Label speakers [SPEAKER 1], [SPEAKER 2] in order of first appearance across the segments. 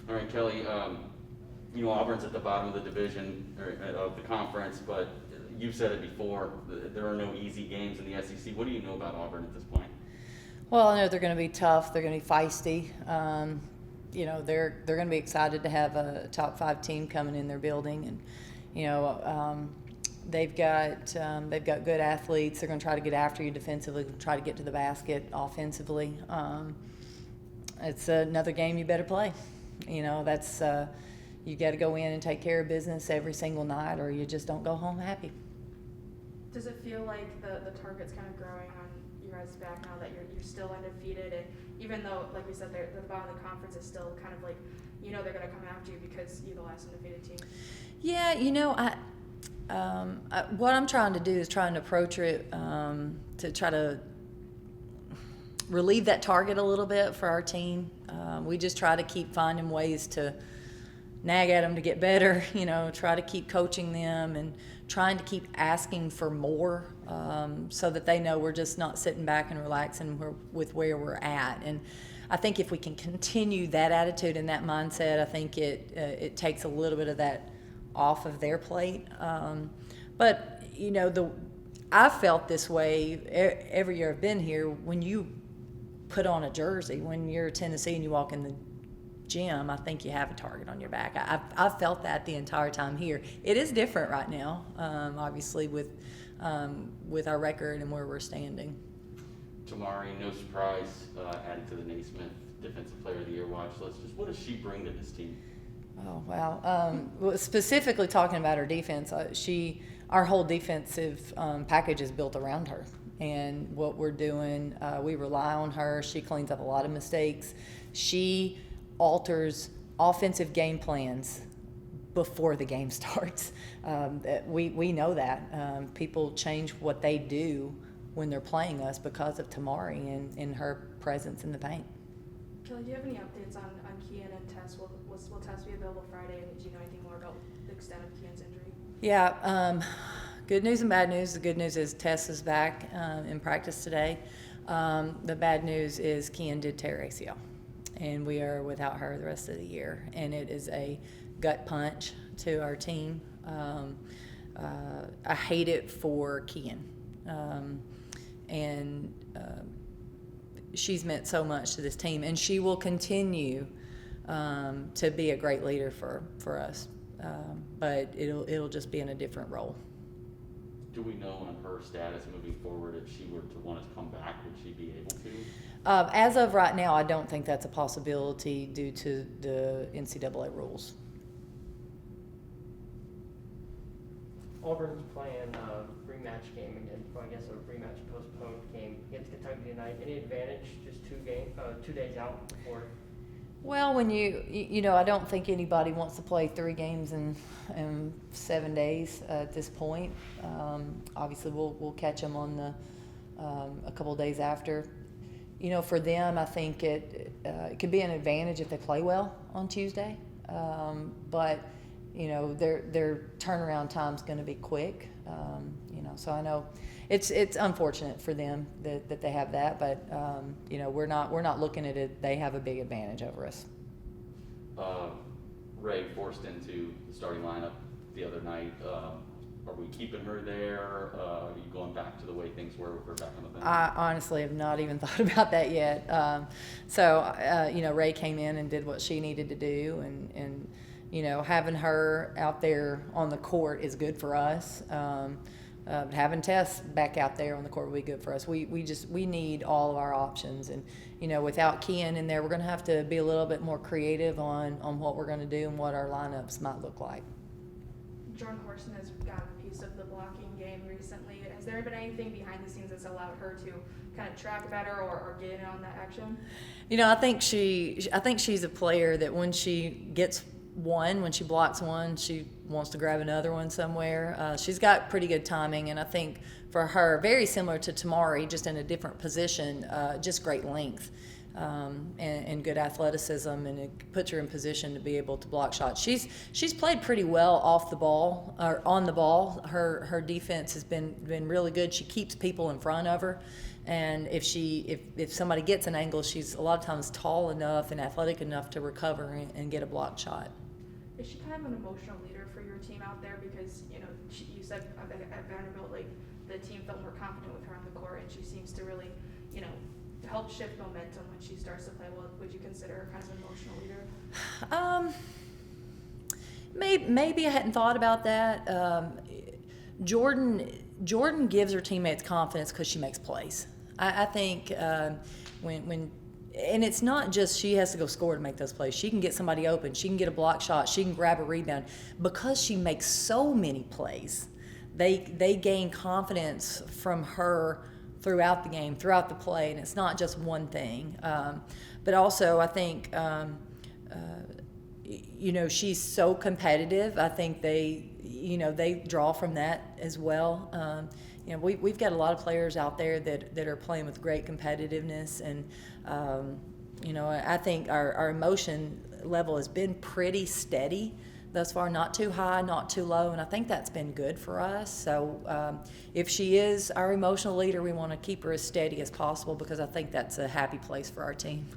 [SPEAKER 1] All right, Kelly. Auburn's at the bottom of the division or of the conference, but you've said it before. There are no easy games in the SEC. What do you know about Auburn at this point?
[SPEAKER 2] Well, I know they're going to be tough. They're going to be feisty. They're going to be excited to have a top 5 team coming in their building, and they've got good athletes. They're going to try to get after you defensively, try to get to the basket offensively. It's another game you better play. That's you got to go in and take care of business every single night, or you just don't go home happy.
[SPEAKER 3] Does it feel like the target's kind of growing on you guys' back now that you're still undefeated, and even though, like we said, they're at the bottom of the conference, is still kind of like they're going to come after you because you're the last undefeated team?
[SPEAKER 2] Yeah, what I'm trying to do is trying to approach it to try to relieve that target a little bit for our team. We just try to keep finding ways to nag at them to get better, try to keep coaching them and trying to keep asking for more so that they know we're just not sitting back and relaxing with where we're at. And I think if we can continue that attitude and that mindset, I think it takes a little bit of that off of their plate. But I've felt this way every year I've been here. When you put on a jersey, when you're Tennessee and you walk in the gym, I think you have a target on your back. I've felt that the entire time here. It is different right now, obviously with our record and where we're standing.
[SPEAKER 1] Tamari, no surprise, added to the Naismith Defensive Player of the Year watch list. Just what does she bring to this team?
[SPEAKER 2] Oh, wow. Specifically talking about her defense, our whole defensive package is built around her. And what we're doing, we rely on her. She cleans up a lot of mistakes. She alters offensive game plans before the game starts. We know that. People change what they do when they're playing us because of Tamari and her presence in the paint.
[SPEAKER 3] Kelly, do you have any updates on Kian and Tess? Will Tess be available Friday? And do you know anything more about the extent of Kian's injury?
[SPEAKER 2] Yeah, good news and bad news. The good news is Tess is back in practice today. The bad news is Kian did tear ACL, and we are without her the rest of the year. And it is a gut punch to our team. I hate it for Kian. She's meant so much to this team, and she will continue to be a great leader for us. But it'll just be in a different role.
[SPEAKER 1] Do we know on her status moving forward if she were to want to come back, would she be able to?
[SPEAKER 2] As of right now, I don't think that's a possibility due to the NCAA rules.
[SPEAKER 4] Auburn's playing a rematch game again. I guess a rematch postponed game against Kentucky tonight. Any advantage? Just 2 days out before.
[SPEAKER 2] Well, when I don't think anybody wants to play 3 games in 7 days at this point. Obviously, we'll catch them on a couple of days after. For them, I think it could be an advantage if they play well on Tuesday. But their turnaround time's going to be quick. So I know it's unfortunate for them that they have that, but we're not looking at it. They have a big advantage over us.
[SPEAKER 1] Ray forced into the starting lineup the other night. Are we keeping her there? Are you going back to the way things were with her back on the bench?
[SPEAKER 2] I honestly have not even thought about that yet. Ray came in and did what she needed to do, and having her out there on the court is good for us. Having Tess back out there on the court will be good for us. We need all of our options, and without Kian in there, we're going to have to be a little bit more creative on what we're going to do and what our lineups might look like.
[SPEAKER 3] Jordan Horson has gotten a piece of the blocking game recently. Has there been anything behind the scenes that's allowed her to kind of track better or get in on that action?
[SPEAKER 2] I think she's a player that when she gets one, when she blocks one, she wants to grab another one somewhere. She's got pretty good timing, and I think for her, very similar to Tamari, just in a different position, just great length. and good athleticism, and it puts her in position to be able to block shots. She's played pretty well off the ball or on the ball. Her defense has been really good. She keeps people in front of her, and if somebody gets an angle, she's a lot of times tall enough and athletic enough to recover and get a blocked shot.
[SPEAKER 3] Is she kind of an emotional leader for your team out there? Because, you know, you said at Vanderbilt, like, the team felt more confident with her on the court, and she seems to really, you know, help shift momentum when she starts to play well. Would you consider her kind of an emotional leader?
[SPEAKER 2] Maybe I hadn't thought about that. Jordan gives her teammates confidence because she makes plays. I think when and it's not just she has to go score to make those plays. She can get somebody open. She can get a block shot. She can grab a rebound. Because she makes so many plays, they gain confidence from her throughout the game, throughout the play, and it's not just one thing. But also, I think, you know, she's so competitive. I think they draw from that as well. You know, we've got a lot of players out there that are playing with great competitiveness, and you know, I think our emotion level has been pretty steady thus far, not too high, not too low, and I think that's been good for us. So if she is our emotional leader, we want to keep her as steady as possible, because I think that's a happy place for our team.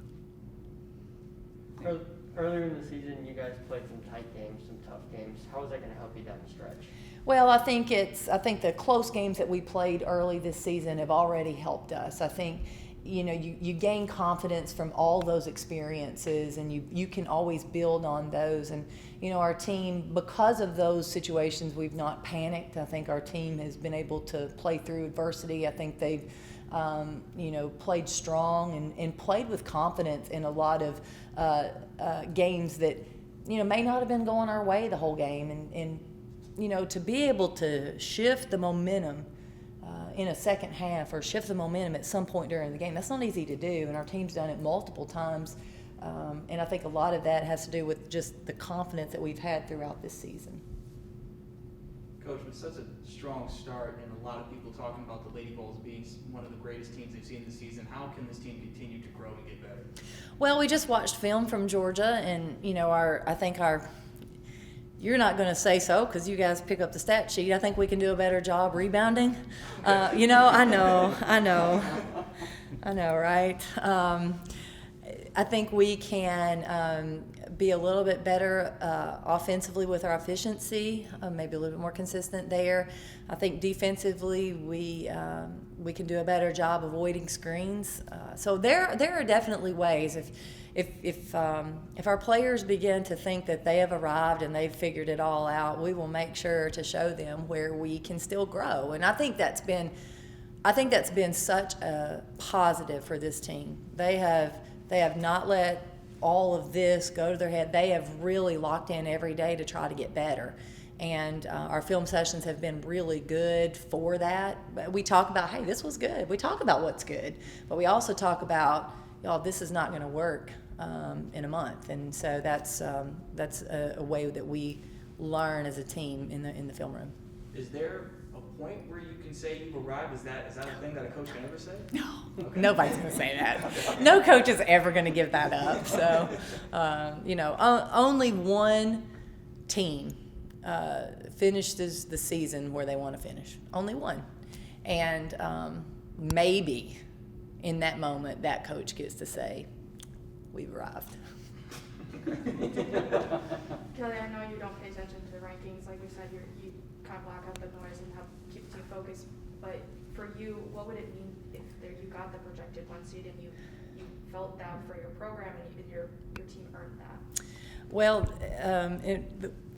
[SPEAKER 4] Earlier in the season, you guys played some tight games, some tough games. How is that going to help you down the stretch?
[SPEAKER 2] Well, I think the close games that we played early this season have already helped us. I think, you know, you gain confidence from all those experiences, and you can always build on those. And, you know, our team, because of those situations, we've not panicked. I think our team has been able to play through adversity. I think they've, you know, played strong and played with confidence in a lot of games that, you know, may not have been going our way the whole game. And you know, to be able to shift the momentum in a second half, or shift the momentum at some point during the game, that's not easy to do, and our team's done it multiple times. And I think a lot of that has to do with just the confidence that we've had throughout this season.
[SPEAKER 5] Coach, with such a strong start and a lot of people talking about the Lady Vols being one of the greatest teams they've seen this season, how can this team continue to grow and get better?
[SPEAKER 2] Well, we just watched film from Georgia, and, you know, I think you're not going to say so because you guys pick up the stat sheet. I think we can do a better job rebounding. You know, I know, right? I think we can be a little bit better offensively with our efficiency, maybe a little bit more consistent there. I think defensively we can do a better job avoiding screens. So there are definitely ways. If our players begin to think that they have arrived and they've figured it all out, we will make sure to show them where we can still grow. And I think that's been such a positive for this team. They have not let all of this go to their head. They have really locked in every day to try to get better. And our film sessions have been really good for that. But we talk about, hey, this was good. We talk about what's good. But we also talk about, y'all, this is not going to work in a month. And so that's a way that we learn as a team in the film room.
[SPEAKER 5] Is there a point where you can say you've arrived? Is that a thing that a coach can ever say?
[SPEAKER 2] No,
[SPEAKER 5] Okay.
[SPEAKER 2] Nobody's going to say that. No coach is ever going to give that up. So, you know, only one team finishes the season where they want to finish. Only one. And maybe in that moment, that coach gets to say, we've arrived.
[SPEAKER 3] Kelly, I know you don't pay attention to the rankings. Like we said, you kind of block out the noise and help keep the team focused. But for you, what would it mean if you got the projected 1 seed and you felt that for your program and your team earned that?
[SPEAKER 2] Well,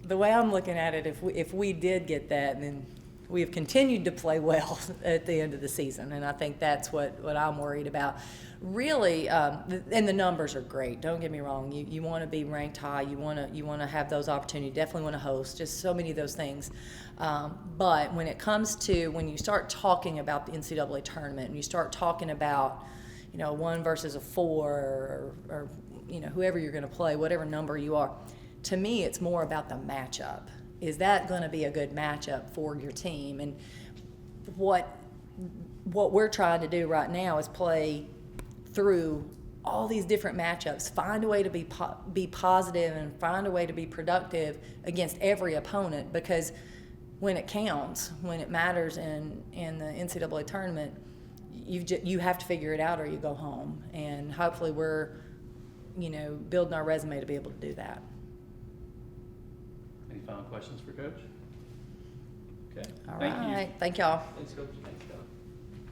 [SPEAKER 2] the way I'm looking at it, if we did get that, then we have continued to play well at the end of the season, and I think that's what I'm worried about. Really, and the numbers are great. Don't get me wrong. You want to be ranked high. You want to have those opportunities. Definitely want to host. Just so many of those things. But when it comes to when you start talking about the NCAA tournament and you start talking about, you know, 1 versus a 4 or you know, whoever you're going to play, whatever number you are, to me it's more about the matchup. Is that going to be a good matchup for your team? And what we're trying to do right now is play through all these different matchups. Find a way to be positive and find a way to be productive against every opponent, because when it counts, when it matters in the NCAA tournament, you have to figure it out or you go home. And hopefully we're, building our resume to be able to do that.
[SPEAKER 6] Any final questions for Coach? Okay.
[SPEAKER 2] All
[SPEAKER 6] Thank you.
[SPEAKER 2] right. Thank y'all.
[SPEAKER 6] Thanks, Coach. Thanks.